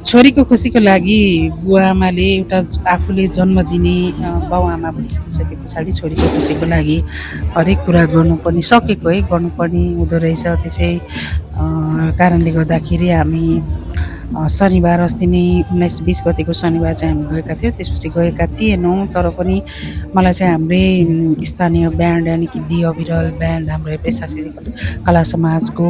छोरीको खुसीको लागि बुवा आमाले एउटा आफूले जन्म दिने बाउ आमा भइसकिसके पछाडि छोरीको खुसीको लागि हरेक कुरा गर्नुपर्ने सकेको है गर्नुपर्ने हुँदो रहेछ। त्यसै कारणले गर्दाखेरि हामी शनिबार अस्ति नै 19-20 गतेको शनिबार चाहिँ हामी गएका थियौँ। त्यसपछि गएका थिएनौँ, तर पनि मलाई चाहिँ हाम्रै स्थानीय ब्यान्ड यानि कि दि अविरल ब्यान्ड, हाम्रो एभरेस्ट सांस्कृतिक कला समाजको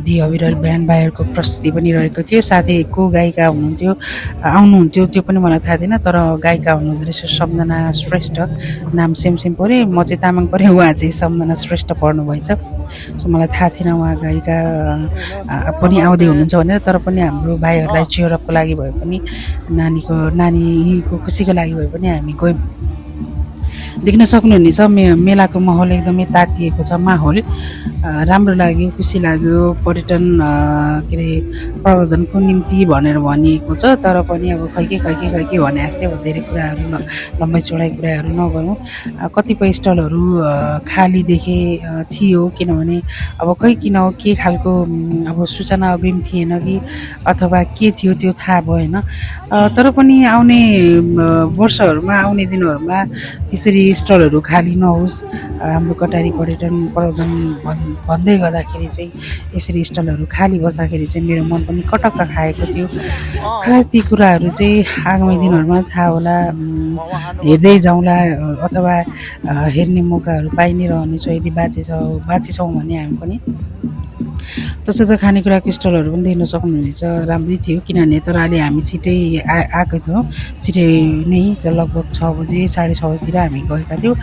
दि अविरल ब्यान्ड भाइहरूको प्रस्तुति पनि रहेको थियो। साथै को गायिका आउनुहुन्थ्यो त्यो पनि मलाई थाहा थिएन, तर गायिका हुनुहुँदो रहेछ सम्झना श्रेष्ठ, नाम सेम पऱ्यो। म चाहिँ तामाङ परेँ, उहाँ चाहिँ सम्झना श्रेष्ठ पर्नुभएछ। सो मलाई थाहा थिएन उहाँ गायिका पनि आउँदै हुनुहुन्छ भनेर, तर पनि हाम्रो भाइहरूलाई चियरअपको लागि भए पनि नानीको खुसीको लागि भए पनि हामी गयौँ। देख्न सक्नुहुनेछ मेलाको माहौल एकदमै तातिएको छ। माहौल राम्रो लाग्यो, खुसी लाग्यो। पर्यटन के अरे प्रवर्धनको निम्ति भनेर भनिएको छ, तर पनि अब खै के भने जस्तै अब धेरै कुराहरू लम्बाइ चौडाइ कुराहरू नगरौँ। कतिपय स्टलहरू खाली देखे थियो, किनभने अब खै किन हो के खालको अब सूचना अग्रिम थिएन कि अथवा के थियो त्यो थाहा भएन। तर पनि आउने वर्षहरूमा आउने दिनहरूमा यसरी स्टलहरू खाली नहोस्। हाम्रो कटारी पर्यटन प्रवर्धन भन्दै गर्दाखेरि चाहिँ यसरी स्टलहरू खाली बस्दाखेरि चाहिँ मेरो मन पनि कटक्क खाएको थियो। ती कुराहरू चाहिँ आगामी दिनहरूमा थाहा होला, हेर्दै जाउँला अथवा हेर्ने मौकाहरू पाइ नै रहनेछ यदि बाँचेछौँ भने हामी पनि। तसर्थ खानेकुराको स्टलहरू पनि देख्न सक्नुहुनेछ, राम्रै थियो। किनभने तर अहिले हामी छिटै आएको थियौँ, छिटै नै लगभग 6 बजे 6:30 बजीतिर हामी गएका थियौँ।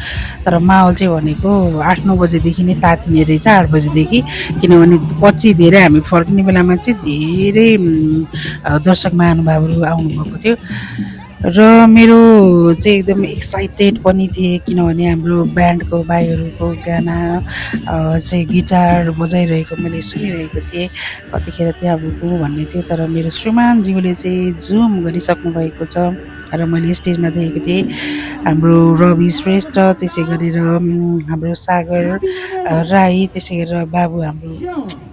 तर माहौल चाहिँ भनेको 8-9 बजेदेखि नै तातिने रहेछ, 8 बजेदेखि। किनभने पछि धेरै हामी फर्किने बेलामा चाहिँ धेरै दर्शक महानुभावहरू आउनुभएको थियो र मेरो चाहिँ एकदम एक्साइटेड पनि थिएँ, किनभने हाम्रो ब्यान्डको भाइहरूको गाना चाहिँ गिटार बजाइरहेको मैले सुनिरहेको थिएँ। कतिखेर त्यहाँ पुगौँ भन्ने थियो, तर मेरो श्रीमानज्यूले चाहिँ जुम गरिसक्नु भएको छ र मैले स्टेजमा देखेको थिएँ। हाम्रो रवि श्रेष्ठ, त्यसै गरेर हाम्रो सागर राई, त्यसै गरेर बाबु हाम्रो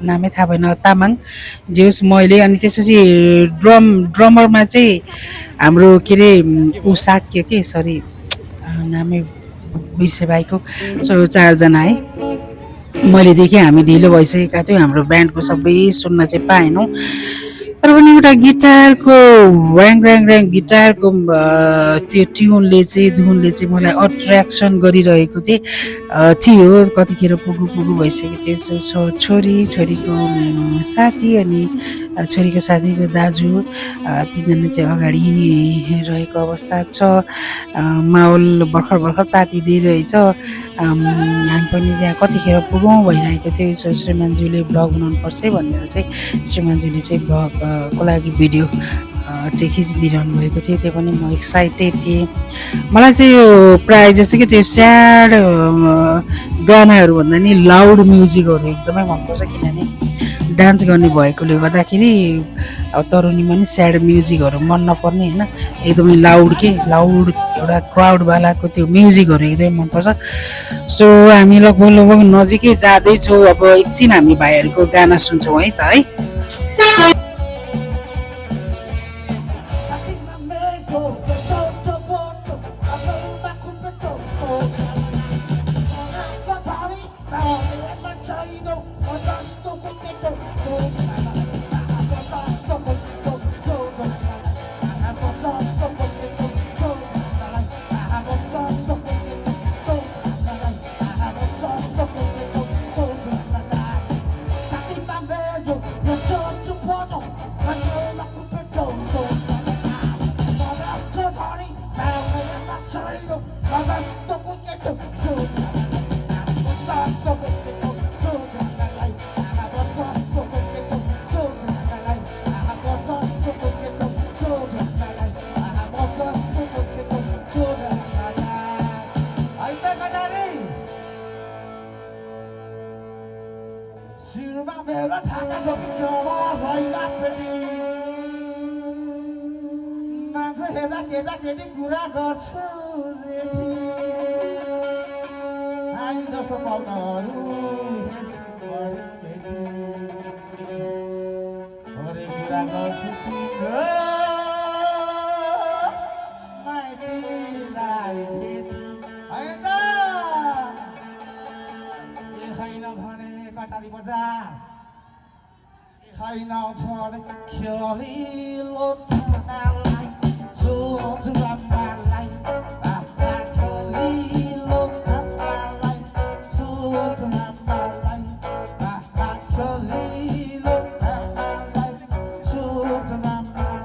नामै थाहा भएन तामाङ जेउस, मैले। अनि त्यसपछि ड्रमरमा चाहिँ हाम्रो के अरे साक्य के सरी नामै बिर्से भाइको। सो 4 जना है मैले देखेँ। हामी ढिलो भइसकेका थियौँ, हाम्रो ब्यान्डको सबै सुन्न चाहिँ पाएनौँ। तर पनि एउटा गिटारको ऱ्याङ गिटारको त्यो ट्युनले चाहिँ धुनले चाहिँ मलाई अट्र्याक्सन गरिरहेको थियो। कतिखेर पुगु भइसकेको थियो। छोरीको साथी अनि छोरीको साथीको दाजु तीनजना चाहिँ अगाडि हिँडिरहेको अवस्था छ। माहौल भर्खर तातिँदै रहेछ। हामी पनि त्यहाँ कतिखेर पुगौँ भइरहेको थियो। श्रीमानज्यूले भ्लग बनाउनु पर्छ भनेर चाहिँ श्रीमानज्यूले चाहिँ भ्लगको लागि भिडियो चाहिँ खिचिदिइरहनु भएको थियो। त्यो पनि म एक्साइटेड थिएँ। मलाई चाहिँ यो प्रायः जस्तो कि त्यो स्याड गानाहरू भन्दा नि लाउड म्युजिकहरू एकदमै मनपर्छ। किनभने डान्स गर्ने भएकोले गर्दाखेरि अब तरुनीमा नि स्याड म्युजिकहरू मन नपर्ने होइन, एकदमै लाउड एउटा क्राउडवालाको त्यो म्युजिकहरू एकदमै मनपर्छ। सो हामी लगभग नजिकै जाँदैछौँ। अब एकछिन हामी भाइहरूको गाना सुन्छौँ है त है। केटाकेटी कुरा गर्छु जेठी आई जस्तो पाउनहरू हरेक कुरा गर्छु तिम्रो माइतीलाई भेटी होइन त ए होइन भने कटारी बजार होइन भने खेलिलो थानालाई सोध्रामालाई खेलिलो थानालाई सोध्रामालाई खेलिलो थानालाई सोध्रामालाई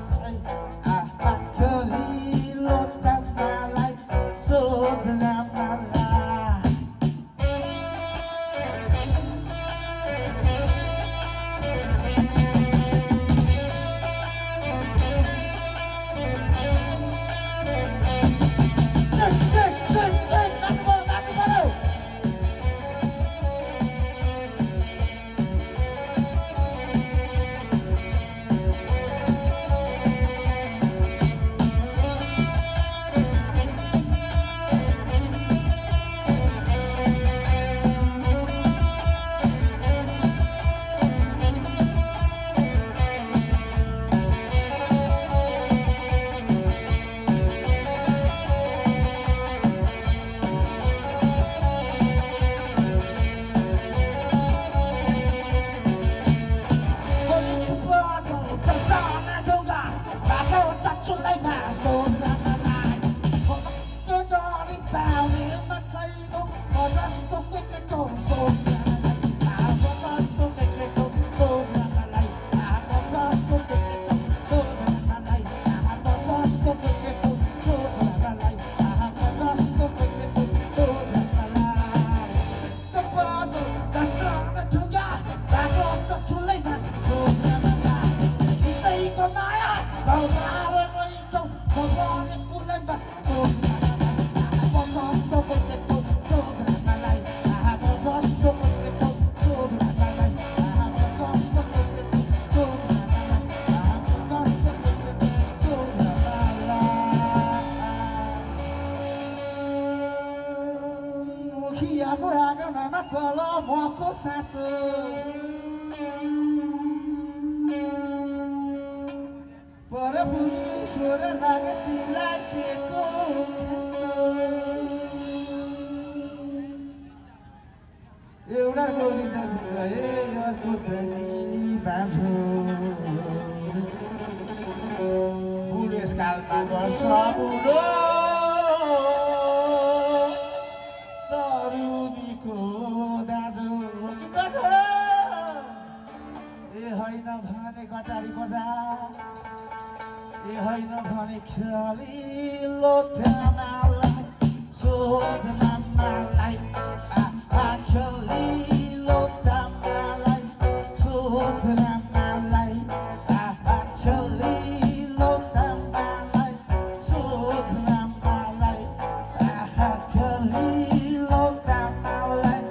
खेलिलो थानालाई सोध्रामालाई मुखियाको आँगनमा कलमको साँचो पर पुरुषोर लागे तिमीलाई के को एउटा गोली त गए अर्को चाहिँ बाँझो बुढेसकालमा गर्छ बुढो तरुनीको दाजु कि कसो ए होइन भने कटारी बजार ए होइन भने खेलिलो थानालाई सोध्रामालाई खेलिलो थानालाई सोध्रामालाई खेलिलो थानालाई सोध्रामालाई खेलिलो थानालाई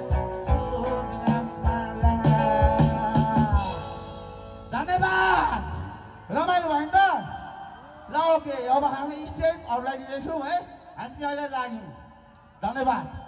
सोध्रामालाई धन्यवाद रमाइलो भयो नि त ल ओके अब हामी स्टेज अरूलाई दिँदैछौँ है हामी अहिले लाग्यौँ धन्यवाद